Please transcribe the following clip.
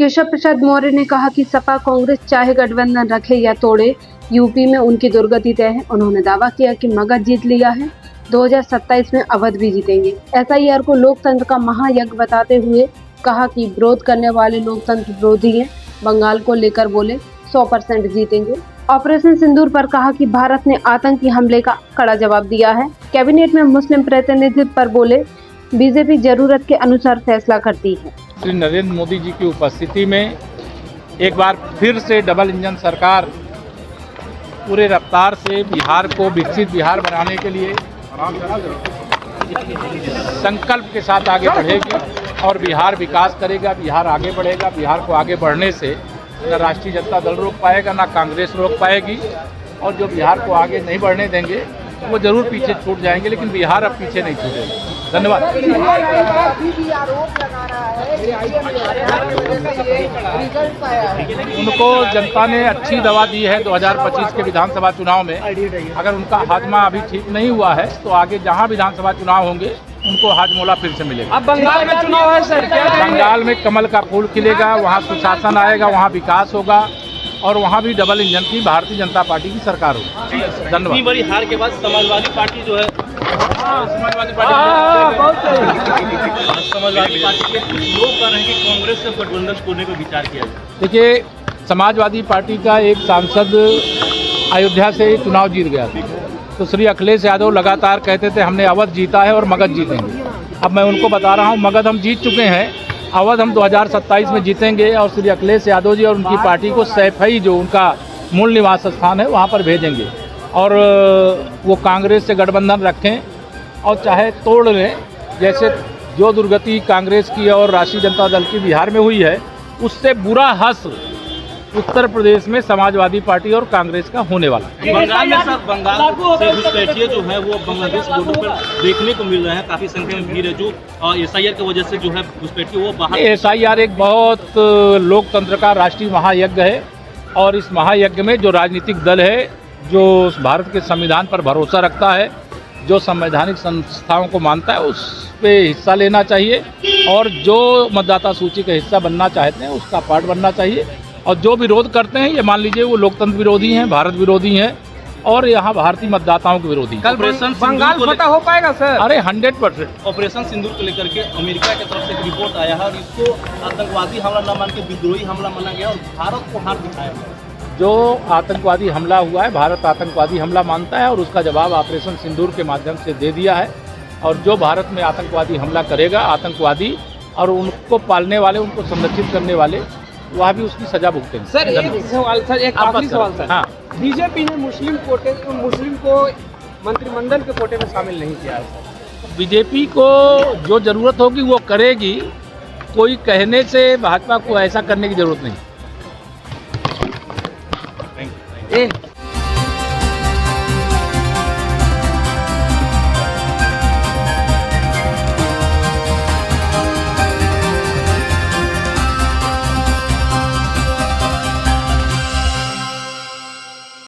केशव प्रसाद मौर्य ने कहा कि सपा कांग्रेस चाहे गठबंधन रखे या तोड़े, यूपी में उनकी दुर्गति तय है। उन्होंने दावा किया कि मगध जीत लिया है, 2027 में अवध भी जीतेंगे। एसआईआर को लोकतंत्र का महायज्ञ बताते हुए कहा कि विरोध करने वाले लोकतंत्र विरोधी हैं। बंगाल को लेकर बोले 100% जीतेंगे। ऑपरेशन सिंदूर पर कहा कि भारत ने आतंकी हमले का कड़ा जवाब दिया है। कैबिनेट में मुस्लिम प्रतिनिधित्व पर बोले बीजेपी जरूरत के अनुसार फैसला करती है। श्री नरेंद्र मोदी जी की उपस्थिति में एक बार फिर से डबल इंजन सरकार पूरे रफ्तार से बिहार को विकसित बिहार बनाने के लिए संकल्प के साथ आगे बढ़ेगी और बिहार विकास करेगा, बिहार आगे बढ़ेगा। बिहार को आगे बढ़ने से न राष्ट्रीय जनता दल रोक पाएगा, न कांग्रेस रोक पाएगी, और जो बिहार को आगे नहीं बढ़ने देंगे वो जरूर पीछे छूट जाएंगे, लेकिन बिहार अब पीछे नहीं छूटेगा। धन्यवाद। उनको जनता ने अच्छी दवा दी है 2025 के विधानसभा चुनाव में। अगर उनका हाजमा अभी ठीक नहीं हुआ है तो आगे जहां विधानसभा चुनाव होंगे उनको हाजमोला फिर से मिलेगा। अब बंगाल में चुनाव है सर, क्या बंगाल में कमल का फूल खिलेगा, वहाँ सुशासन आएगा, वहाँ विकास होगा और वहाँ भी डबल इंजन की भारतीय जनता पार्टी की सरकार होगी। धन्यवाद। इतनी बड़ी हार के बाद समाजवादी पार्टी जो है समाजवादी पार्टी के लोग कह रहे हैं कि कांग्रेस से गठबंधन तोड़ने का विचार किया जाए। देखिए, समाजवादी पार्टी का एक सांसद अयोध्या से चुनाव जीत गया था, तो श्री अखिलेश यादव लगातार कहते थे हमने अवध जीता है और मगध जीतेंगे। अब मैं उनको बता रहा हूँ मगध हम जीत चुके हैं, अवध हम 2027 में जीतेंगे और श्री अखिलेश यादव जी और उनकी पार्टी को सैफई जो उनका मूल निवास स्थान है वहाँ पर भेजेंगे और वो कांग्रेस से गठबंधन रखें और चाहे तोड़ लें। जैसे जो दुर्गति कांग्रेस की और राष्ट्रीय जनता दल की बिहार में हुई है, उससे बुरा हश्र उत्तर प्रदेश में समाजवादी पार्टी और कांग्रेस का होने वाला है। बंगाल में सर, बंगाल से घुसपैठिए जो है वो बांग्लादेश बॉर्डर पर देखने को मिल रहे हैं। काफी संख्या में भीड़ है जो एसआईआर की वजह से जो है घुसपैठिए वो बाहर। एसआईआर एक बहुत लोकतंत्र का राष्ट्रीय महायज्ञ है और इस महायज्ञ में जो राजनीतिक दल है, जो भारत के संविधान पर भरोसा रखता है, जो संवैधानिक संस्थाओं को मानता है, उस पे हिस्सा लेना चाहिए और जो मतदाता सूची का हिस्सा बनना चाहते हैं उसका पार्ट बनना चाहिए। और जो विरोध करते हैं ये मान लीजिए वो लोकतंत्र विरोधी हैं, भारत विरोधी हैं और यहाँ भारतीय मतदाताओं के विरोधी हैं। कल बंगाल फतह हो पाएगा सर? अरे 100%। ऑपरेशन सिंदूर को लेकर के अमेरिका की तरफ से एक रिपोर्ट आया है और इसको आतंकवादी हमला न मान के विद्रोही हमला माना गया और भारत को हाथ दिखाया गया। जो आतंकवादी हमला हुआ है, भारत आतंकवादी हमला मानता है और उसका जवाब ऑपरेशन सिंदूर के माध्यम से दे दिया है। और जो भारत में आतंकवादी हमला करेगा, आतंकवादी और उनको पालने वाले, उनको संरक्षित करने वाले, वह भी उसकी सजा भुगतेंगे। सर एक सवाल सर, एक आखिरी सवाल सर। हाँ, बीजेपी ने मुस्लिम को मंत्रिमंडल के कोटे में शामिल नहीं किया है। बीजेपी को जो जरूरत होगी वो करेगी, कोई कहने से भाजपा को ऐसा करने की जरूरत नहीं।